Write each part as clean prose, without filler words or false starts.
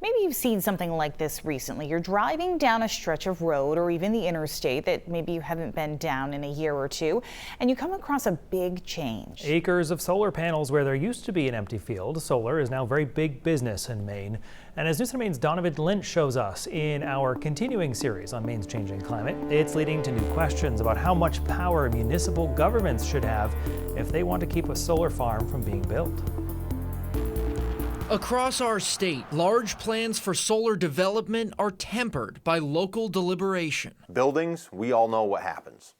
Maybe you've seen something like this recently. You're driving down a stretch of road or even the interstate that maybe you haven't been down in a year or two, and you come across a big change. Acres of solar panels where there used to be an empty field. Solar is now very big business in Maine. And as News Center Maine's Donovan Lynch shows us in our continuing series on Maine's changing climate, it's leading to new questions about how much power municipal governments should have if they want to keep a solar farm from being built. Across our state, large plans for solar development are tempered by local deliberation. Buildings, we all know what happens.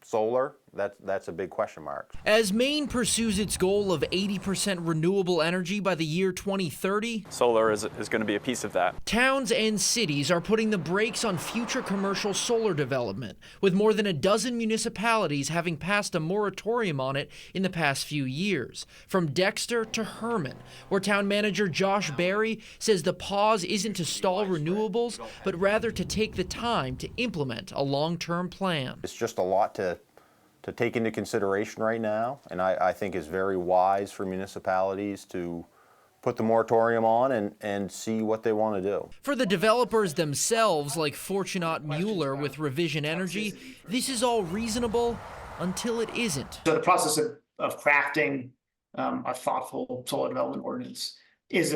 Solar, that's a big question mark. As Maine pursues its goal of 80% renewable energy by the year 2030, solar is going to be a piece of that. Towns and cities are putting the brakes on future commercial solar development, with more than a dozen municipalities having passed a moratorium on it in the past few years. From Dexter to Herman, where town manager Josh Berry says the pause isn't to stall renewables, but rather to take the time to implement a long-term plan. It's just a lot to take into consideration right now, and I think it's very wise for municipalities to put the moratorium on and see what they want to do. For the developers themselves, like Fortunat Mueller with Revision Energy, this is all reasonable until it isn't. So the process of crafting a thoughtful solar development ordinance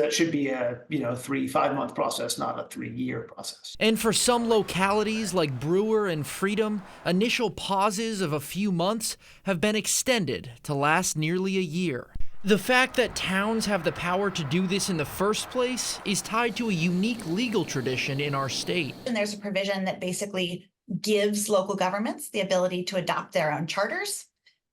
should be a 3-5 month process, not a 3-year process. And for some localities like Brewer and Freedom, initial pauses of a few months have been extended to last nearly a year. The fact that towns have the power to do this in the first place is tied to a unique legal tradition in our state. And there's a provision that basically gives local governments the ability to adopt their own charters,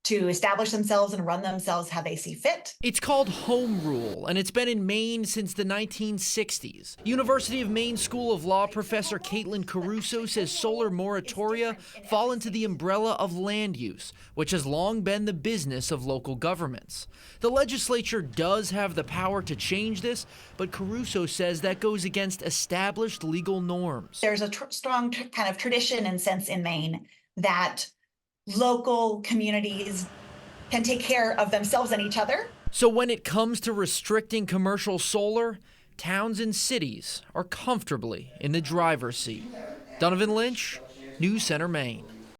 to establish themselves and run themselves how they see fit. It's called Home Rule, and it's been in Maine since the 1960s. University of Maine School of Law professor Caitlin Caruso says solar moratoria fall into the umbrella of land use, which has long been the business of local governments. The legislature does have the power to change this, but Caruso says that goes against established legal norms. There's a strong kind of tradition and sense in Maine that local communities can take care of themselves and each other. So when it comes to restricting commercial solar, towns and cities are comfortably in the driver's seat. Donovan Lynch, News Center, Maine.